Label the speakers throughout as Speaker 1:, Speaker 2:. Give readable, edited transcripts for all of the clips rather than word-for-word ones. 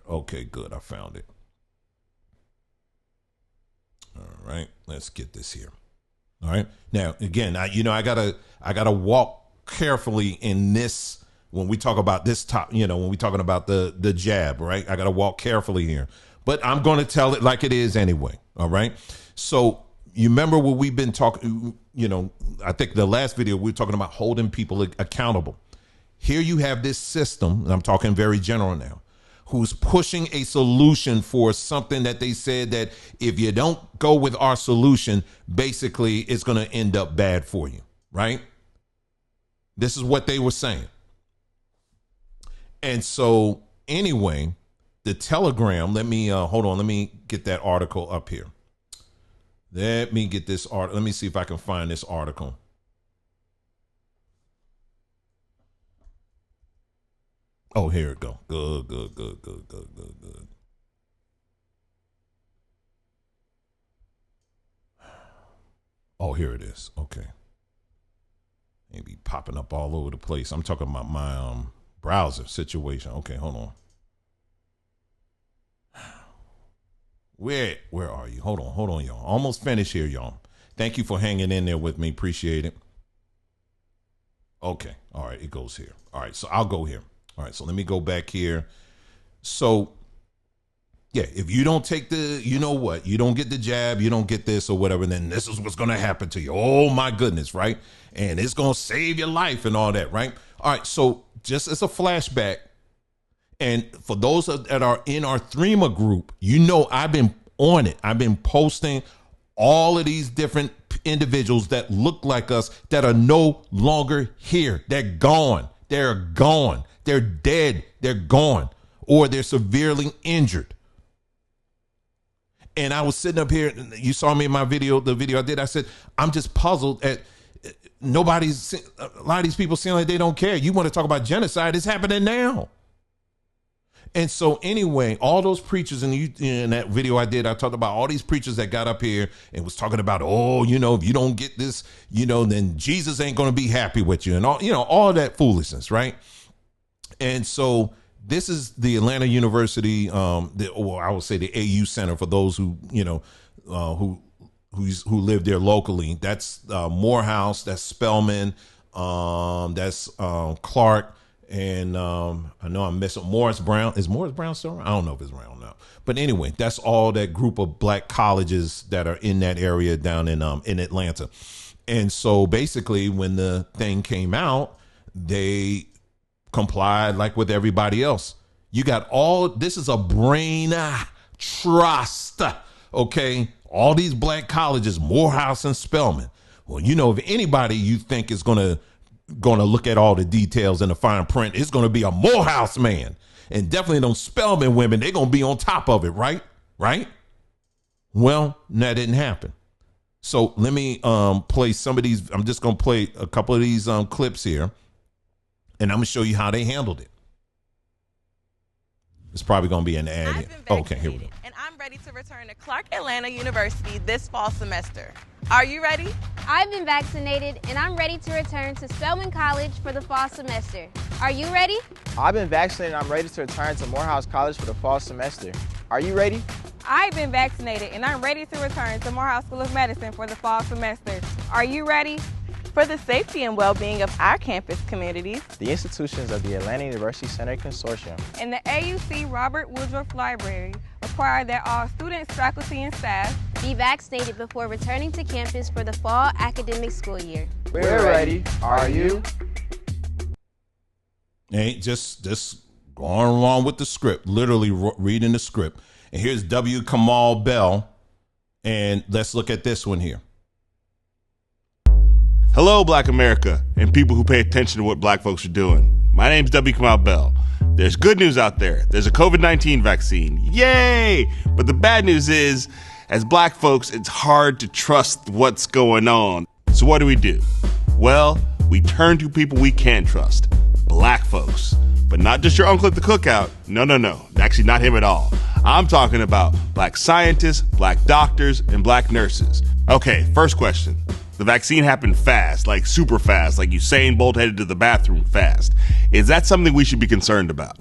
Speaker 1: Okay, good. I found it. All right, let's get this here. All right. Now, again, I gotta walk carefully in this when we talk about this top. When we talking about the jab, right? I gotta walk carefully here, but I'm going to tell it like it is anyway. All right. So you remember what we've been talking. I think the last video we were talking about holding people accountable. Here you have this system, and I'm talking very general now, who's pushing a solution for something that they said that if you don't go with our solution, basically it's going to end up bad for you, right? This is what they were saying. And so anyway, the Telegram, let me get that article up here. Let me get this article. Let me see if I can find this article. Oh, here it go. Good. Oh, here it is. Okay. Maybe popping up all over the place. I'm talking about my browser situation. Okay, hold on. Where are you? Hold on, y'all. Almost finished here, y'all. Thank you for hanging in there with me. Appreciate it. Okay. All right, it goes here. All right, so I'll go here. All right, so let me go back here. So, yeah, if you don't take you don't get the jab, you don't get this or whatever, then this is what's going to happen to you. Oh, my goodness, right? And it's going to save your life and all that, right? All right, so just as a flashback, and for those that are in our Threema group, I've been on it. I've been posting all of these different individuals that look like us that are no longer here. They're gone. They're gone. They're dead. They're gone. Or they're severely injured. And I was sitting up here, you saw me in my video, the video I did. I said, I'm just puzzled at a lot of these people seem like they don't care. You want to talk about genocide? It's happening now. And so anyway, all those preachers in that video I did, I talked about all these preachers that got up here and was talking about, if you don't get this, then Jesus ain't going to be happy with you and all that foolishness. Right. And so this is the Atlanta University, or I would say the AU Center for those who live there locally. That's Morehouse, that's Spelman, that's Clark. And I know I'm missing Morris Brown. Is Morris Brown still around? I don't know if it's around now. But anyway, that's all that group of black colleges that are in that area down in Atlanta. And so basically when the thing came out, they complied like with everybody else. You got this is a brain trust. Okay. All these black colleges, Morehouse and Spelman. Well, if anybody you think is going to look at all the details in the fine print, it's going to be a Morehouse man, and definitely those Spelman women. They're going to be on top of it. Right. Well, that didn't happen. So let me play some of these. I'm just going to play a couple of these clips here, and I'm going to show you how they handled it. It's probably going to be an ad here. Okay, here we go.
Speaker 2: And I'm ready to return to Clark Atlanta University this fall semester. Are you ready?
Speaker 3: I've been vaccinated, and I'm ready to return to Spelman College for the fall semester. Are you ready?
Speaker 4: I've been vaccinated, and I'm ready to return to Morehouse College for the fall semester. Are you ready?
Speaker 5: I've been vaccinated, and I'm ready to return to Morehouse School of Medicine for the fall semester. Are you ready?
Speaker 2: For the safety and well-being of our campus communities,
Speaker 4: the institutions of the Atlanta University Center Consortium,
Speaker 5: and the AUC Robert Woodruff Library require that all students, faculty, and staff
Speaker 3: be vaccinated before returning to campus for the fall academic school year.
Speaker 4: We're ready. Are you?
Speaker 1: Ain't just going along with the script, literally reading the script. And here's W. Kamau Bell, and let's look at this one here.
Speaker 6: Hello, Black America, and people who pay attention to what Black folks are doing. My name's W. Kamau Bell. There's good news out there. There's a COVID-19 vaccine. Yay! But the bad news is, as Black folks, it's hard to trust what's going on. So what do? Well, we turn to people we can trust. Black folks. But not just your uncle at the cookout. No. Actually, not him at all. I'm talking about Black scientists, Black doctors, and Black nurses. Okay, first question. The vaccine happened fast, like super fast, like Usain Bolt headed to the bathroom fast. Is that something we should be concerned about?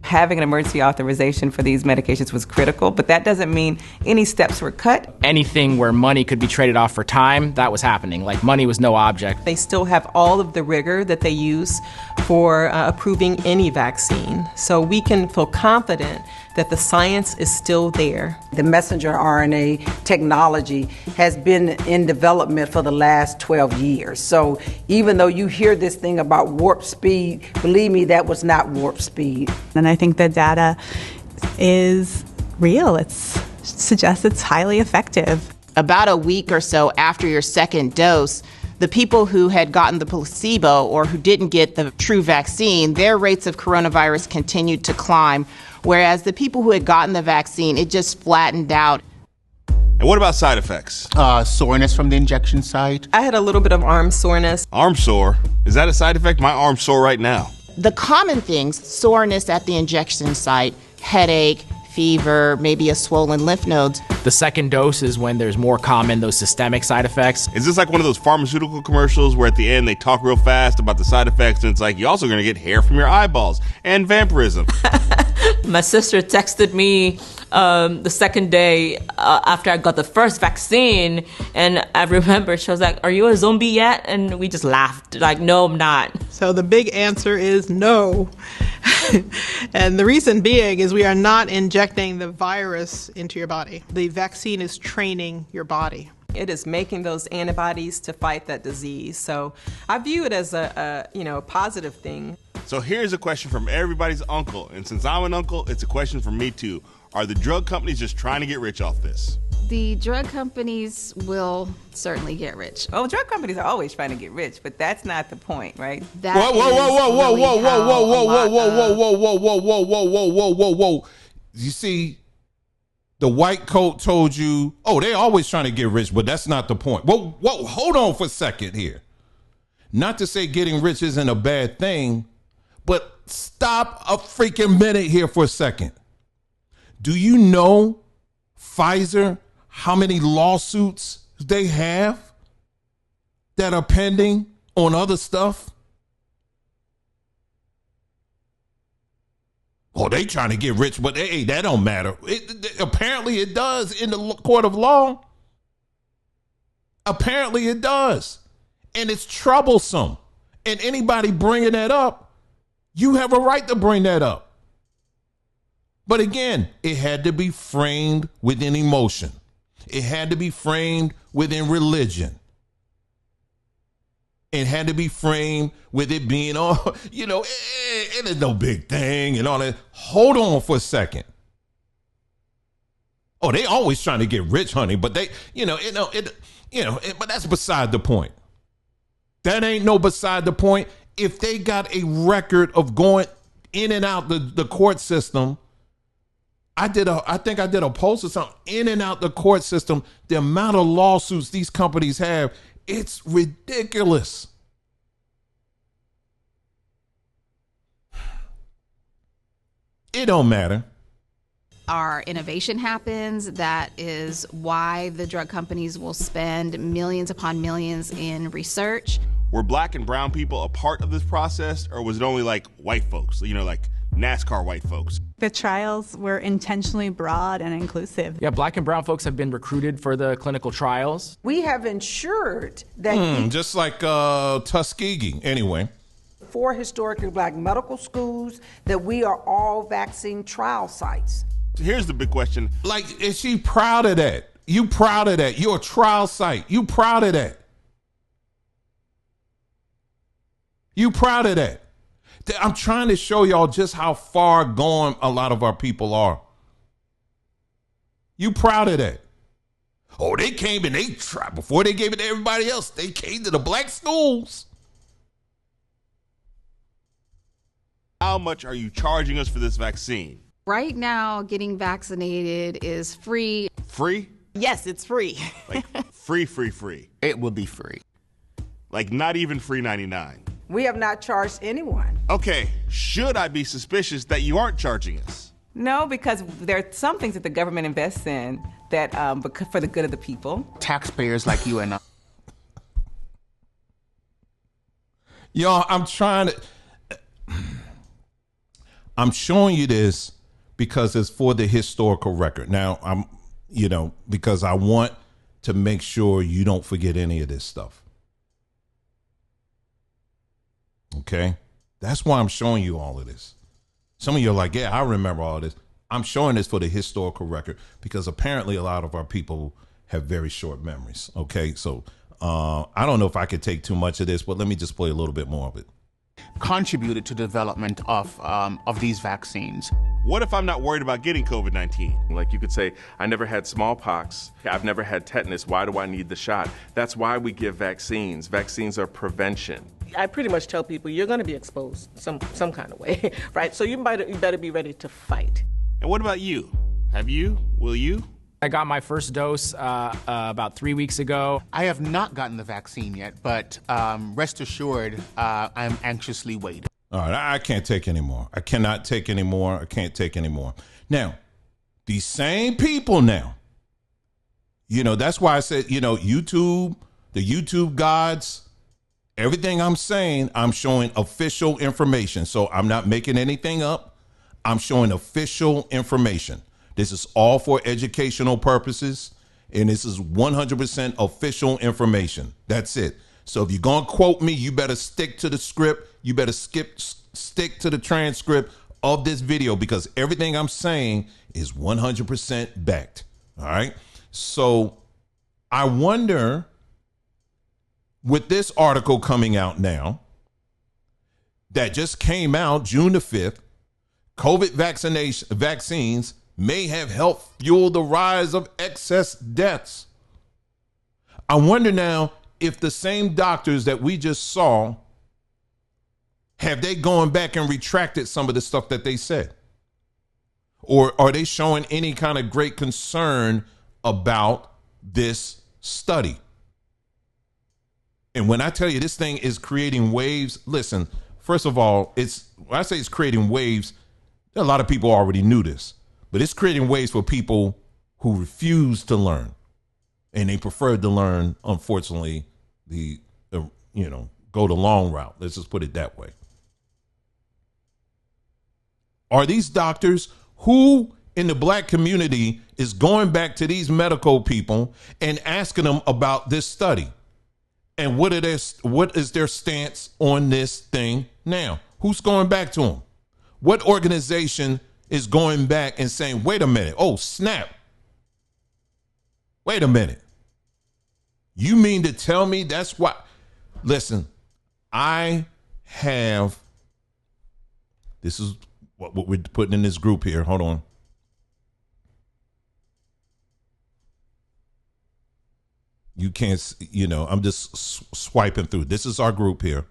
Speaker 7: Having an emergency authorization for these medications was critical, but that doesn't mean any steps were cut.
Speaker 8: Anything where money could be traded off for time, that was happening. Like, money was no object.
Speaker 9: They still have all of the rigor that they use for approving any vaccine. So we can feel confident that the science is still there.
Speaker 10: The messenger RNA technology has been in development for the last 12 years. So even though you hear this thing about warp speed, believe me, that was not warp speed.
Speaker 11: And I think the data is real. It suggests it's highly effective.
Speaker 12: About a week or so after your second dose, the people who had gotten the placebo or who didn't get the true vaccine, their rates of coronavirus continued to climb, whereas the people who had gotten the vaccine, it just flattened out.
Speaker 6: And what about side effects?
Speaker 13: Soreness from the injection site.
Speaker 9: I had a little bit of arm soreness.
Speaker 6: Arm sore? Is that a side effect? My arm's sore right now.
Speaker 12: The common things, soreness at the injection site, headache, fever, maybe a swollen lymph nodes.
Speaker 8: The second dose is when there's more common, those systemic side effects.
Speaker 6: Is this like one of those pharmaceutical commercials where at the end they talk real fast about the side effects and it's like, you're also going to get hair from your eyeballs and vampirism?
Speaker 14: My sister texted me the second day after I got the first vaccine, and I remember she was like, "Are you a zombie yet?" And we just laughed, like, "No, I'm not."
Speaker 15: So the big answer is no. And the reason being is we are not injecting the virus into your body. The vaccine is training your body.
Speaker 9: It is making those antibodies to fight that disease. So I view it as a positive thing.
Speaker 6: So here's a question from everybody's uncle. And since I'm an uncle, it's a question from me too. Are the drug companies just trying to get rich off this?
Speaker 16: The drug companies will certainly get rich.
Speaker 7: Oh, drug companies are always trying to get rich, but that's not the point, right?
Speaker 1: Whoa. You see, the white coat told you, oh, they're always trying to get rich, but that's not the point. Whoa, hold on for a second here. Not to say getting rich isn't a bad thing, but stop a freaking minute here for a second. Do you know Pfizer, how many lawsuits they have that are pending on other stuff? Oh, they trying to get rich, but hey, that don't matter. Apparently it does in the court of law. Apparently it does. And it's troublesome. And anybody bringing that up, you have a right to bring that up. But again, it had to be framed within emotion. It had to be framed within religion. It had to be framed with it being, it is no big thing and all that. Hold on for a second. Oh, they always trying to get rich, honey, but but that's beside the point. That ain't no beside the point. If they got a record of going in and out the court system, I think I did a post or something, in and out the court system, the amount of lawsuits these companies have, it's ridiculous. It don't matter.
Speaker 16: Our innovation happens. That is why the drug companies will spend millions upon millions in research.
Speaker 6: Were black and brown people a part of this process, or was it only like white folks, like NASCAR white folks?
Speaker 11: The trials were intentionally broad and inclusive.
Speaker 8: Yeah, black and brown folks have been recruited for the clinical trials.
Speaker 10: We have ensured that
Speaker 1: just like Tuskegee, anyway.
Speaker 10: 4 historically black medical schools, that we are all vaccine trial sites.
Speaker 6: Here's the big question.
Speaker 1: Like, is she proud of that? You proud of that? You're a trial site. You proud of that? You proud of that? I'm trying to show y'all just how far gone a lot of our people are. You proud of that? Oh, they came and they tried before they gave it to everybody else. They came to the black schools.
Speaker 6: How much are you charging us for this vaccine?
Speaker 16: Right now, getting vaccinated is free.
Speaker 6: Free?
Speaker 7: Yes, it's free.
Speaker 6: Like free.
Speaker 13: It will be free.
Speaker 6: Like not even free 99.
Speaker 10: We have not charged anyone.
Speaker 6: Okay, should I be suspicious that you aren't charging us?
Speaker 7: No, because there are some things that the government invests in that for the good of the people.
Speaker 13: Taxpayers like you and I.
Speaker 1: Y'all, I'm trying to... I'm showing you this because it's for the historical record. Now, because I want to make sure you don't forget any of this stuff. Okay? That's why I'm showing you all of this. Some of you are like, yeah, I remember all this. I'm showing this for the historical record because apparently a lot of our people have very short memories. Okay? So I don't know if I could take too much of this, but let me just play a little bit more of it.
Speaker 13: Contributed to development of these vaccines.
Speaker 6: What if I'm not worried about getting COVID-19?
Speaker 17: Like you could say, I never had smallpox. I've never had tetanus. Why do I need the shot? That's why we give vaccines. Vaccines are prevention.
Speaker 18: I pretty much tell people you're going to be exposed some kind of way, right? So you better be ready to fight.
Speaker 6: And what about you? Have you? Will you?
Speaker 8: I got my first dose about 3 weeks ago.
Speaker 13: I have not gotten the vaccine yet, but rest assured, I'm anxiously waiting.
Speaker 1: All right, I can't take anymore. I cannot take anymore. I can't take anymore. Now, these same people now, that's why I said, YouTube, the YouTube gods, everything I'm saying, I'm showing official information. So I'm not making anything up. I'm showing official information. This is all for educational purposes, and this is 100% official information. That's it. So if you're going to quote me, you better stick to the script. You better stick to the transcript of this video because everything I'm saying is 100% backed. All right. So I wonder, with this article coming out now that just came out June the 5th, COVID vaccines may have helped fuel the rise of excess deaths. I wonder now if the same doctors that we just saw, have they gone back and retracted some of the stuff that they said? Or are they showing any kind of great concern about this study? And when I tell you this thing is creating waves, listen, first of all, when I say it's creating waves, a lot of people already knew this, but it's creating waves for people who refuse to learn. And they prefer to learn, unfortunately, go the long route. Let's just put it that way. Are these doctors who in the black community is going back to these medical people and asking them about this study? And what is their stance on this thing now? Who's going back to them? What organization is going back and saying, wait a minute, oh, snap. Wait a minute. You mean to tell me that's why? Listen, this is what we're putting in this group here. Hold on. You can't, I'm just swiping through. This is our group here.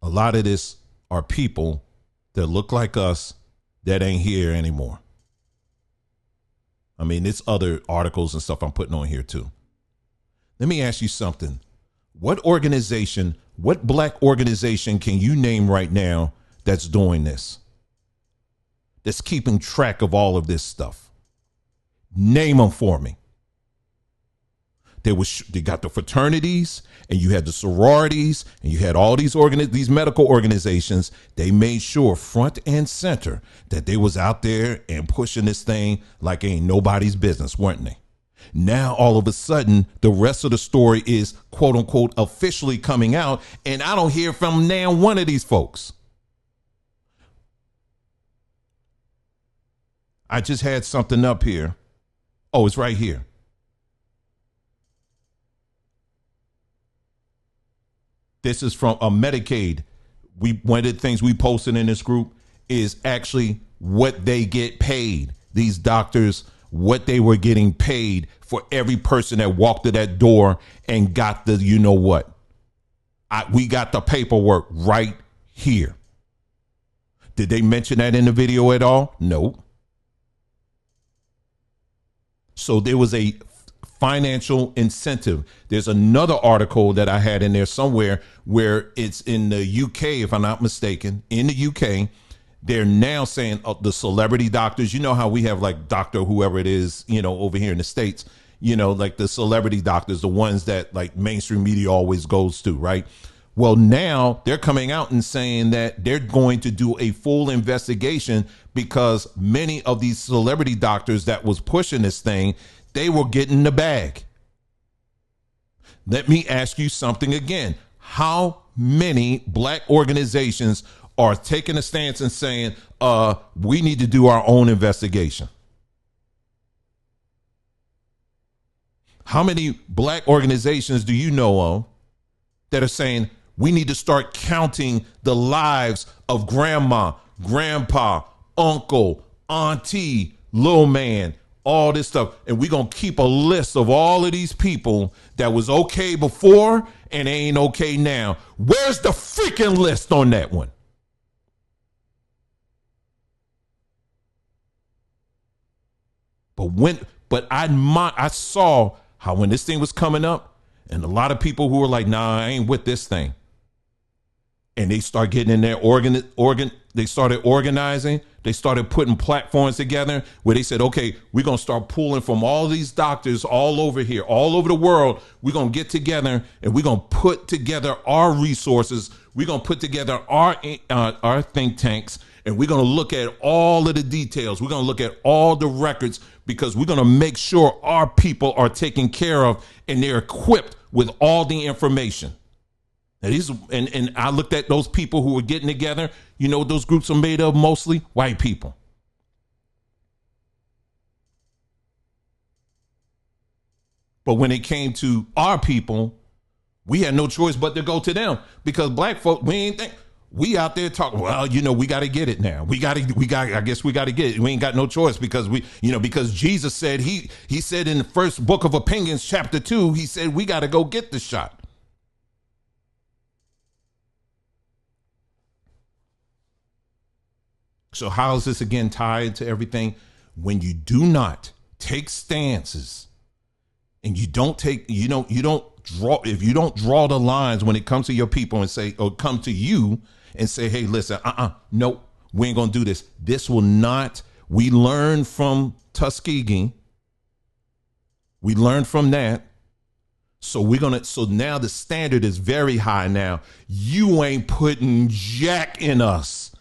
Speaker 1: A lot of this are people that look like us that ain't here anymore. I mean, it's other articles and stuff I'm putting on here too. Let me ask you something. What black organization can you name right now that's doing this? That's keeping track of all of this stuff? Name them for me. They got the fraternities, and you had the sororities, and you had all these medical organizations. They made sure front and center that they was out there and pushing this thing like ain't nobody's business, weren't they? Now, all of a sudden, the rest of the story is, quote unquote, officially coming out, and I don't hear from now one of these folks. I just had something up here. Oh, it's right here. This is from a Medicaid. One of the things we posted in this group is actually what they get paid. These doctors, what they were getting paid for every person that walked to that door and got the, we got the paperwork right here. Did they mention that in the video at all? No. So there was a financial incentive. There's another article that I had in there somewhere where it's in the UK, if I'm not mistaken. In the UK, they're now saying the celebrity doctors, you know how we have like doctor whoever it is, over here in the States, like the celebrity doctors, the ones that like mainstream media always goes to, right? Well, now they're coming out and saying that they're going to do a full investigation because many of these celebrity doctors that was pushing this thing, they were getting the bag. Let me ask you something again. How many black organizations are taking a stance and saying, we need to do our own investigation? How many black organizations do you know of that are saying we need to start counting the lives of grandma, grandpa, uncle, auntie, little man, all this stuff, and we're going to keep a list of all of these people that was okay before and ain't okay now? Where's the freaking list on that one? But I saw how when this thing was coming up, and a lot of people who were like, nah, I ain't with this thing. And they start getting in there, they started organizing. They started putting platforms together where they said, okay, we're going to start pulling from all these doctors all over here, all over the world. We're going to get together and we're going to put together our resources. We're going to put together our think tanks, and we're going to look at all of the details. We're going to look at all the records, because we're going to make sure our people are taken care of and they're equipped with all the information. Now and I looked at those people who were getting together. You know what those groups are made of? Mostly white people. But when it came to our people, we had no choice but to go to them, because black folk, we out there talking, well, we got to get it now. I guess we got to get it. We ain't got no choice, because because Jesus said, he said in the first book of Opinions, chapter 2, he said, we got to go get the shot. So how is this again tied to everything? When you do not take stances, and you don't draw the lines when it comes to your people and say, or come to you and say, hey, listen, no, we ain't gonna do this. This will not. We learned from Tuskegee. We learned from that. So so now the standard is very high now. You ain't putting jack in us.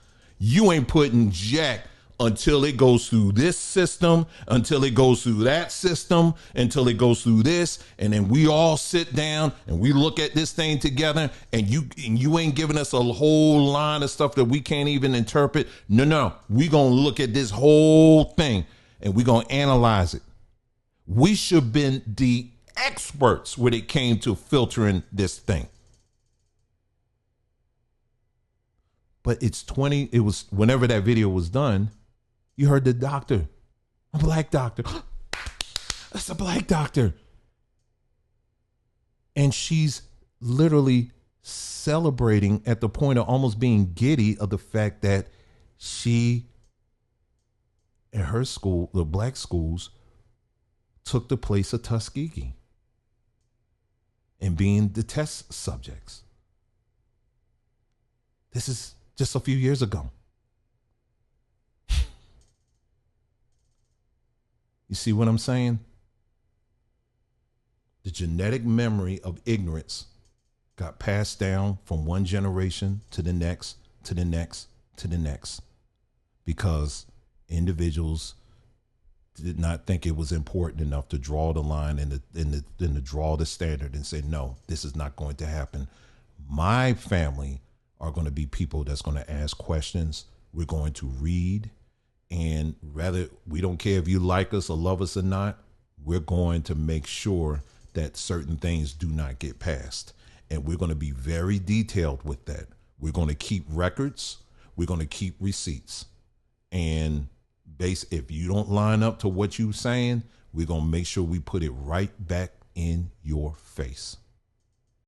Speaker 1: You ain't putting jack until it goes through this system, until it goes through that system, until it goes through this. And then we all sit down and we look at this thing together, and you ain't giving us a whole line of stuff that we can't even interpret. No. We going to look at this whole thing and we going to analyze it. We should have been the experts when it came to filtering this thing. But it was whenever that video was done, you heard the doctor, a black doctor. That's a black doctor. And she's literally celebrating at the point of almost being giddy of the fact that she, at her school, the black schools, took the place of Tuskegee and being the test subjects. This is just a few years ago. You see what I'm saying? The genetic memory of ignorance got passed down from one generation to the next, to the next, to the next, because individuals did not think it was important enough to draw the line and to draw the standard and say, no, this is not going to happen. My family are going to be people that's going to ask questions. We're going to read, and we don't care if you like us or love us or not, we're going to make sure that certain things do not get passed. And we're going to be very detailed with that. We're going to keep records. We're going to keep receipts. And if you don't line up to what you're saying, we're going to make sure we put it right back in your face.